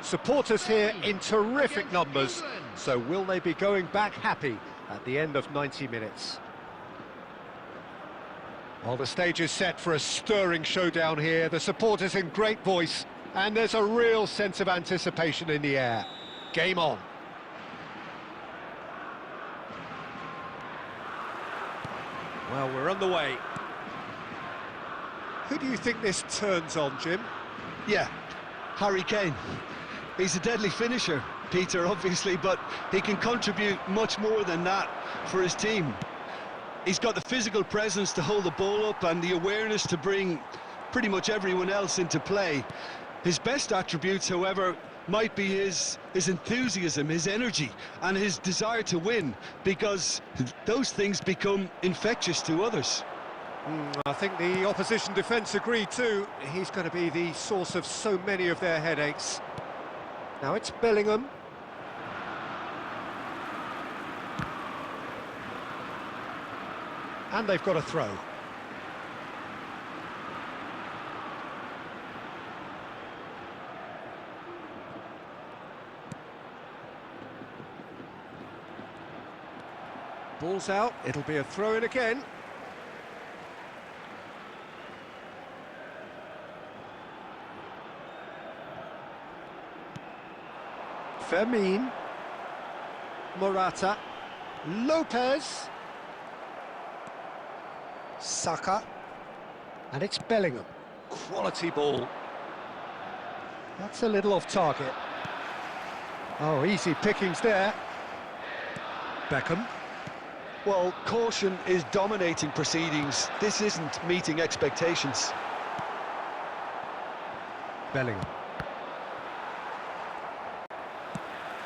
Supporters here in terrific numbers, so will they be going back happy at the end of 90 minutes? Well, the stage is set for a stirring showdown here. The supporters in great voice, and there's a real sense of anticipation in the air. Game on. Well, we're on the way. Who do you think this turns on, Jim? Yeah, Harry Kane. He's a deadly finisher, Peter, obviously, but he can contribute much more than that for his team. He's got the physical presence to hold the ball up and the awareness to bring pretty much everyone else into play. His best attributes, however, might be his enthusiasm, his energy, and his desire to win, because those things become infectious to others. I think the opposition defence agree too. He's going to be the source of so many of their headaches. Now it's Bellingham. And they've got a throw. Ball's out, it'll be a throw-in again. Fermin, Morata, Lopez, Saka, and it's Bellingham. Quality ball. That's a little off target. Oh, easy pickings there. Beckham. Well, caution is dominating proceedings. This isn't meeting expectations. Bellingham.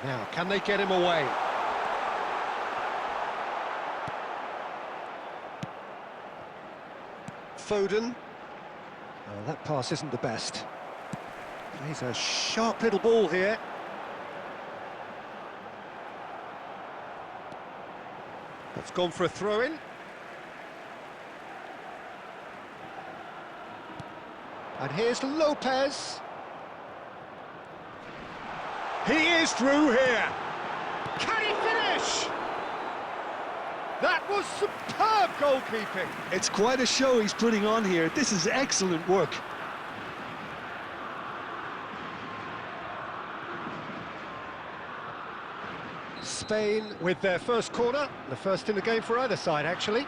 Now, can they get him away? Foden. Oh, that pass isn't the best. He's a sharp little ball here. It's gone for a throw-in. And here's Lopez. He is through here. Can he finish? That was superb goalkeeping. It's quite a show he's putting on here. This is excellent work. Spain with their first corner, the first in the game for either side, actually.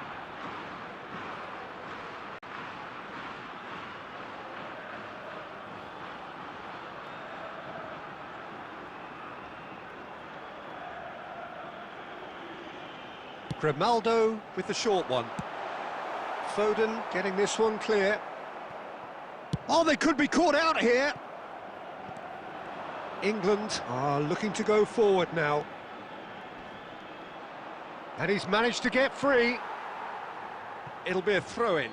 Grimaldo with the short one. Foden getting this one clear. Oh, they could be caught out here. England are looking to go forward now. And he's managed to get free. It'll be a throw-in.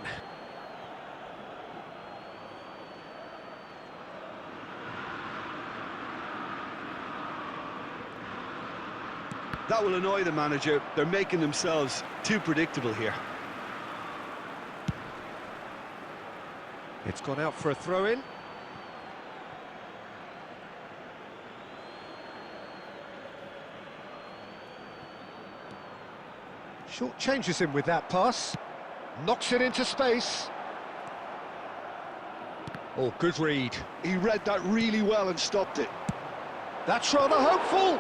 That will annoy the manager. They're making themselves too predictable here. It's gone out for a throw-in. Short changes him with that pass. Knocks it into space. Oh, good read. He read that really well and stopped it. That's rather hopeful.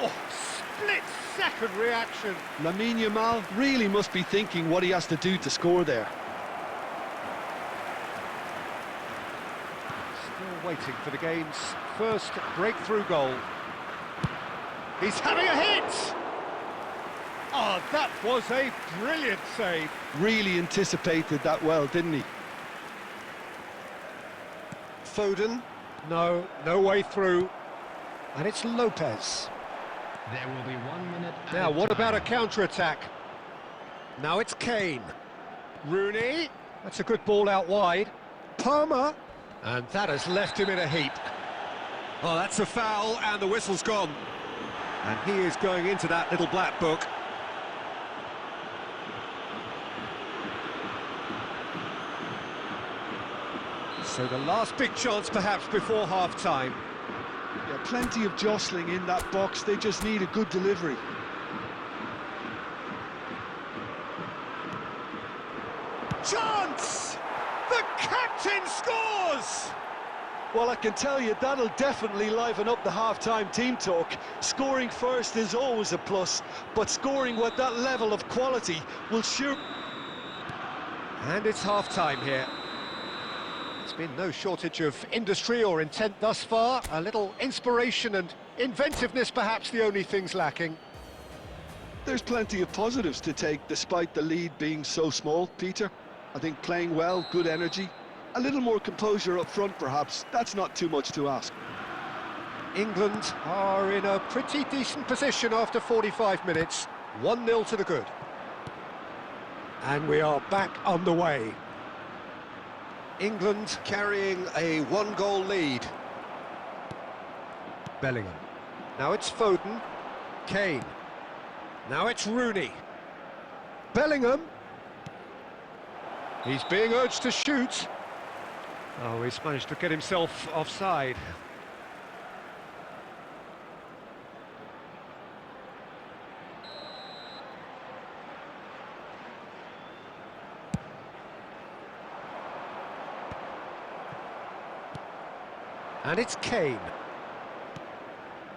Oh, split-second reaction. Lamine Yamal really must be thinking what he has to do to score there. Still waiting for the game's first breakthrough goal. He's having a hit! Oh, that was a brilliant save. Really anticipated that well, didn't he? Foden. No way through. And it's Lopez. There will be 1 minute. Now, what about a counter-attack? Now it's Kane. Rooney. That's a good ball out wide. Palmer. And that has left him in a heap. Oh, that's a foul, and the whistle's gone. And he is going into that little black book. So the last big chance perhaps before half-time. Yeah, plenty of jostling in that box, they just need a good delivery. Chance! The captain scores! Well, I can tell you, that'll definitely liven up the half-time team talk. Scoring first is always a plus, but scoring with that level of quality will sure... And it's half-time here. There's been no shortage of industry or intent thus far. A little inspiration and inventiveness perhaps the only things lacking. There's plenty of positives to take despite the lead being so small, Peter. I think playing well, good energy, a little more composure up front perhaps, that's not too much to ask. England are in a pretty decent position after 45 minutes. 1-0 to the good. And we are back underway. England carrying a one-goal lead. Bellingham. Now it's Foden. Kane. Now it's Rooney. Bellingham. He's being urged to shoot. Oh, he's managed to get himself offside. And it's Kane.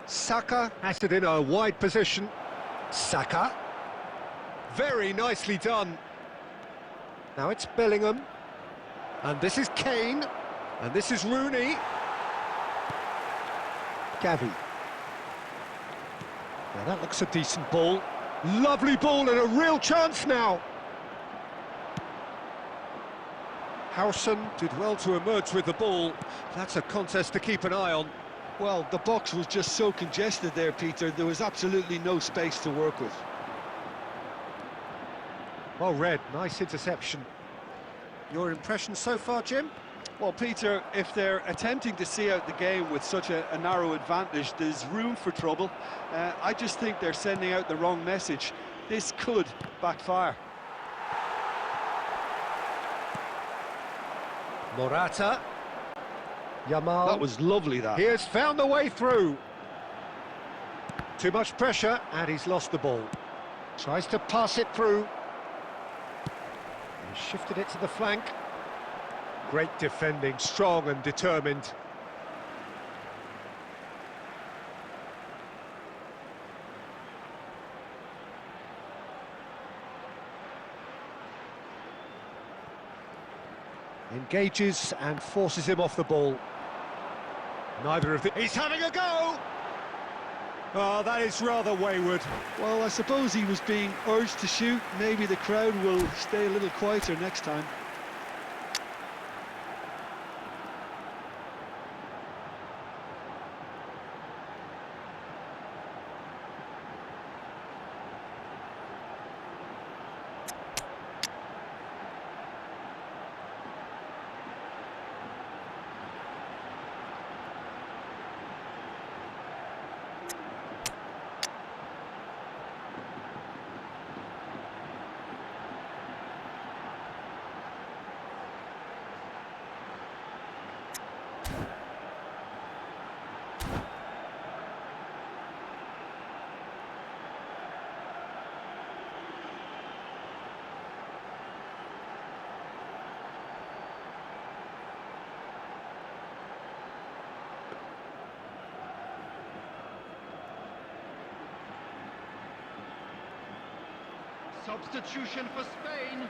Saka has it in a wide position. Saka. Very nicely done. Now it's Bellingham. And this is Kane. And this is Rooney. Gavi. Now that looks a decent ball. Lovely ball and a real chance now. Howson did well to emerge with the ball. That's a contest to keep an eye on. Well, the box was just so congested there, Peter, there was absolutely no space to work with. Well read, nice interception. Your impression so far, Jim? Well, Peter, if they're attempting to see out the game with such a narrow advantage, there's room for trouble. I just think they're sending out the wrong message. This could backfire. Morata. Yamal. That was lovely, that. He has found a way through. Too much pressure, and he's lost the ball. Tries to pass it through. He shifted it to the flank. Great defending, strong and determined. Engages and forces him off the ball. Neither of the... He's having a go! Oh, that is rather wayward. Well, I suppose he was being urged to shoot. Maybe the crowd will stay a little quieter next time. Substitution for Spain,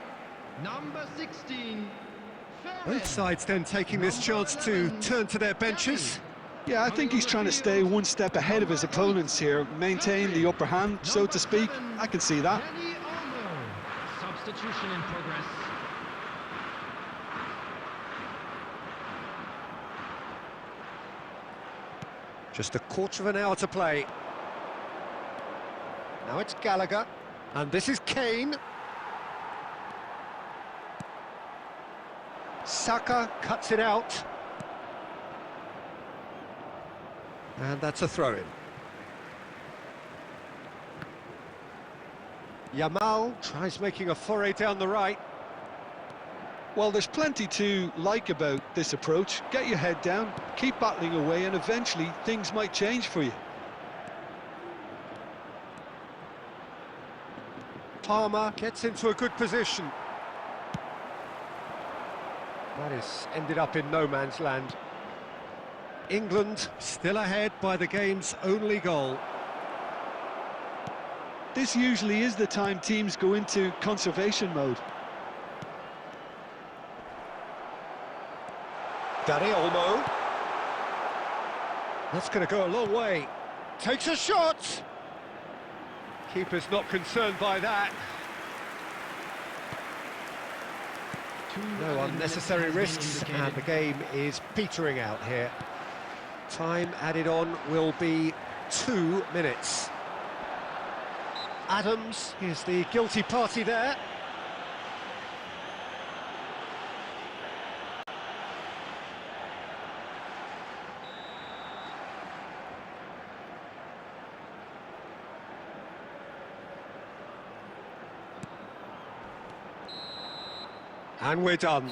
number 16. Both sides then taking this chance to turn to their benches. Yeah, I think he's trying to stay one step ahead of his opponents here, maintain the upper hand, so to speak. I can see that. Substitution in progress. Just a quarter of an hour to play. Now it's Gallagher. And this is Kane. Saka cuts it out. And that's a throw-in. Yamal tries making a foray down the right. Well, there's plenty to like about this approach. Get your head down, keep battling away, and eventually things might change for you. Palmer gets into a good position. That is ended up in no man's land. England still ahead by the game's only goal. This usually is the time teams go into conservation mode. Danny Olmo. That's going to go a long way. Takes a shot. Keeper's not concerned by that. No unnecessary risks, and the game is petering out here. Time added on will be 2 minutes. Adams is the guilty party there. And we're done.